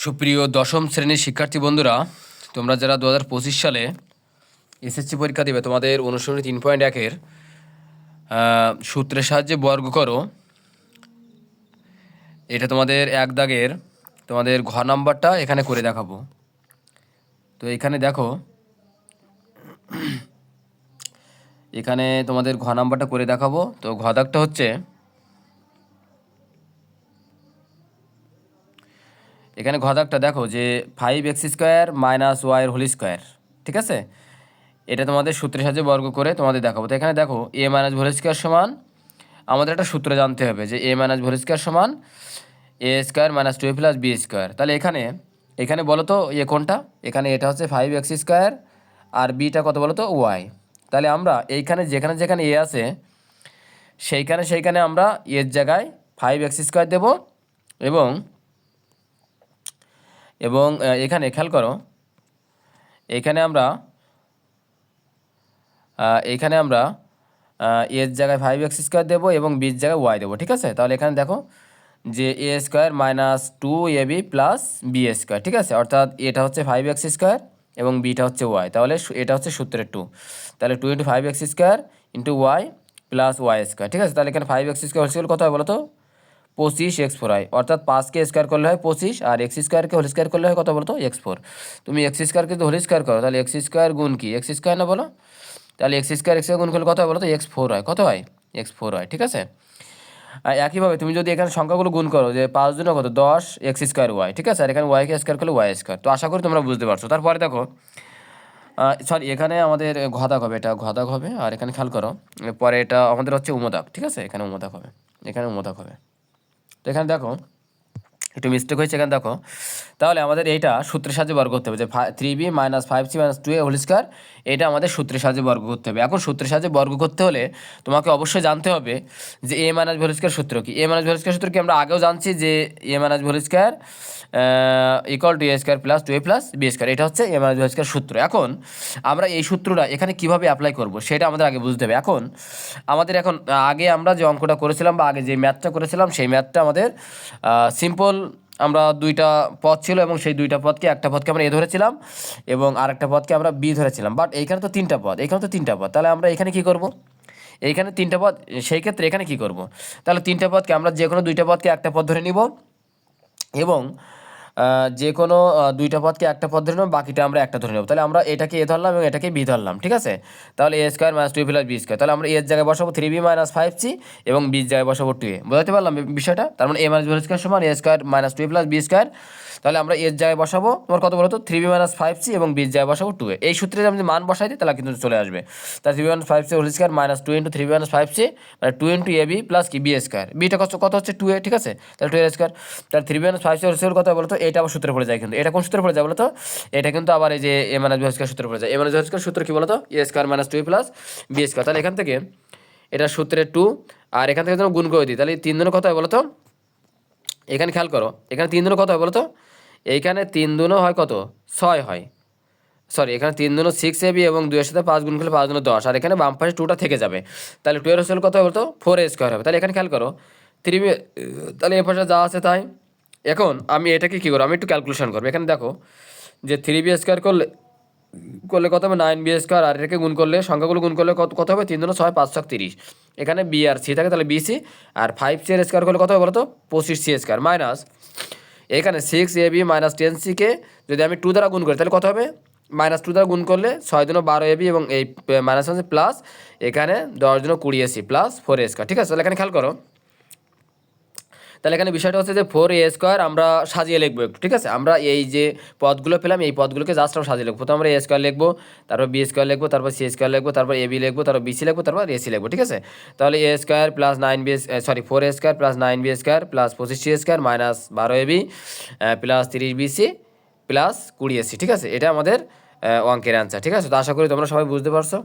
সুপ্রিয় দশম শ্রেণীর শিক্ষার্থী বন্ধুরা, তোমরা যারা 2025 সালে এসএসসি পরীক্ষা দেবে, তোমাদের অনুশীলনী 3.1-এর সূত্রের সাহায্যে বর্গ করো, এটা তোমাদের এক দাগের তোমাদের ঘ নাম্বারটা এখানে করে দেখাবো। তো এখানে দেখো, এখানে তোমাদের ঘ নাম্বারটা করে দেখাবো। তো ঘ দাগটা হচ্ছে, এখানে ঘ দাগটা দেখো যে 5x² - y² ঠিক আছে, এটা তোমাদের সূত্রের সাহায্যে বর্গ করে তোমাদের দেখাবো। তো এখানে দেখো a - হোল² সমান, আমাদের একটা সূত্র জানতে হবে যে a - হোল² সমান a² - 2a + b²। তাহলে এখানে বলো তো কোনটা, এখানে এটা হচ্ছে 5x² আর বিটা কত বলো তো y। তাহলে আমরা এইখানে যেখানে যেখানে a আছে সেইখানে আমরা এর জায়গায় 5x² দেবো এবং এখানে খেয়াল করো, এখানে আমরা এর জায়গায় 5x² দেবো এবং বির জায়গায় y দেবো, ঠিক আছে। তাহলে এখানে দেখো যে a² - 2ab + b², ঠিক আছে, অর্থাৎ এটা হচ্ছে 5x² এবং বিটা হচ্ছে y। তাহলে এটা হচ্ছে সূত্রের 2, তাহলে 2 × 5x² × y + y², ঠিক আছে। তাহলে এখানে 5x² হোল কত হয় বলো তো 25x4 হয়, অর্থাৎ 5কে স্কোয়ার করলে হয় 25 আর x²কে হোল স্কোয়ার করলে হয় কত বলো তো x4। তুমি x² যদি হোল স্কোয়ার করো তাহলে x² গুণ কি x² না বলো, তাহলে x² গুণ করলে কত হয় বলো তো x4 হয়, কত হয় x4 হয়, ঠিক আছে। আর একইভাবে তুমি যদি এখানে সংখ্যাগুলো গুণ করো যে 5 দুগুণে কত 10 x² y, ঠিক আছে, আর এখানে y কে স্কোয়ার করলে y²। তো আশা করি তোমরা বুঝতে পারছো। তারপরে দেখো সরি, এখানে আমাদের ঘদাক হবে, এটা ঘদাক হবে, আর এখানে খেয়াল করো পরে এটা আমাদের হচ্ছে উমদাক, ঠিক আছে, এখানে উমদাক হবে, এখানে উমদাক হবে। তো এখানে দেখো একটু মিস্টেক হয়েছে, এখানে দেখো তাহলে আমাদের এইটা সূত্রের সাহায্যে বর্গ করতে হবে যে 3b - 5c - 2a whole square, এটা আমাদের সূত্রের সাহায্যে বর্গ করতে হবে। এখন সূত্রের সাহায্যে বর্গ করতে হলে তোমাকে অবশ্যই জানতে হবে যে a - হোল স্কোয়ার সূত্র কি। a - হোল স্কোয়ার সূত্র কি আমরা আগেও জানছি যে a - whole square equal to a² + 2a + b², এটা হচ্ছে a - হোল স্কোয়ার সূত্র। এখন আমরা এই সূত্রটা এখানে কিভাবে অ্যাপ্লাই করব সেটা আমাদের আগে বুঝতে হবে। এখন আগে আমরা যে অঙ্কটা করেছিলাম বা আগে যে ম্যাথটা করেছিলাম সেই ম্যাথটা আমাদের সিম্পল, আমরা দুইটা পদ ছিল এবং সেই দুইটা পদকে, একটা পদকে আমরা এ ধরেছিলাম এবং আরেকটা পদকে আমরা বি ধরেছিলাম। বাট এইখানে তো তিনটা পদ, তাহলে আমরা এখানে কি করব, এইখানে তিনটা পদ, সেই ক্ষেত্রে এখানে কি করব, তাহলে তিনটা পদকে আমরা যে কোনো দুইটা পদকে একটা পদ ধরে নিব এবং যে কোনো দুইটা পদকে একটা পদ ধরে নেব, বাকিটা আমরা একটা ধরে নেব। তাহলে আমরা এটাকে এ ধরলাম এবং এটাকে বি ধরলাম, ঠিক আছে। তাহলে a² - 2a + b², তাহলে আমরা এর জায়গায় বসাবো 3b - 5c এবং বির জায়গায় বসাবো 2a। বোঝাতে পারলাম বিষয়টা? তার মানে a - হোল স্কোয়ার সমান a² - 2a + b²। তাহলে আমরা এর জায়গায় বসাবো তোমার কত বলো তো 3b - 5c এবং বির জায়গায় বসাবো 2a। এই সূত্রে আমি যদি মান বসাই দিই তাহলে কিন্তু চলে আসবে। তাহলে 3b - 5c whole square - 2 × 3b - 5c মানে 2 × ab + কি b², বিটা কত হচ্ছে 2a, ঠিক আছে, তাহলে 2a²। তাহলে 3b - 5c হোল স্কোয়ার কত বলো তো, এটা আবার সূত্রে পড়ে যায়, কিন্তু এটা কোন সূত্রে পড়ে যায় বলো তো, এটা কিন্তু আবার এই যে a - হোল স্কোয়ার সূত্রে পড়ে যায়। a - হোল স্কোয়ার সূত্র কি বলো তো a² - 2a + b²। তাহলে এখান থেকে এটা সূত্রের 2 আর এখান থেকে যখন গুণ করে দিই তাহলে 3 দুগুণে কত হয় বলো তো, এখানে খেয়াল করো, এখানে 3 দুগুণে কত হয় বলো তো, এইখানে 3 দুগুণে হয় কত 6 হয়, সরি এখানে 3 দুগুণে 6ab এবং 2 এর সাথে 5 গুণ করলে 5 দুগুণে 10, আর এখানে বাম পাশে 2টা থেকে যাবে। তাহলে 2 এর হোল কত হবে বলতো 4a² হবে। তাহলে এখানে খেয়াল করো 3b, তাহলে এ পাশে যা আছে তাই। এখন আমি এটাকে কী করবো, আমি একটু ক্যালকুলেশন করবো। এখানে দেখো যে 3b² করলে কত হবে 9b², আর এটাকে গুণ করলে সংখ্যাগুলো গুণ করলে কত হবে 3 দুগুণে 6 5 6 30, এখানে বি আর সি থাকে তাহলে বিসি, আর 5c এর স্কোয়ার করলে কত হবে বলো তো 25c² মাইনাস এখানে 6ab - 10c কে যদি আমি 2 দ্বারা গুণ করি তাহলে কত হবে -2 দ্বারা গুণ করলে 6 দুগুণে 12ab এবং এই মাইনাস আছে প্লাস এখানে 10 দুগুণে 20ac প্লাস 4a², ঠিক আছে। তাহলে এখানে খেয়াল করো, তাহলে এখানে বিষয়টা হচ্ছে যে 4a² আমরা সাজিয়ে লিখবো একটু, ঠিক আছে। আমরা এই যে পদগুলো পেলাম এই পদগুলোকে জাস্ট আমরা সাজিয়ে লিখবো। প্রথমে আমরা a² লিখবো, তারপর b² লিখবো, তারপর c² লিখবো, তারপর ab লিখবো, তারপর bc লিখবো, তারপর ac লিখবো, ঠিক আছে। তাহলে a² + 9b, sorry 4a² + 9b² + 25c² minus 12ab plus 30bc plus 20ac, ঠিক আছে। এটা আমাদের অঙ্কের অ্যান্সার, ঠিক আছে। তো আশা করি তোমরা সবাই বুঝতে পারছো।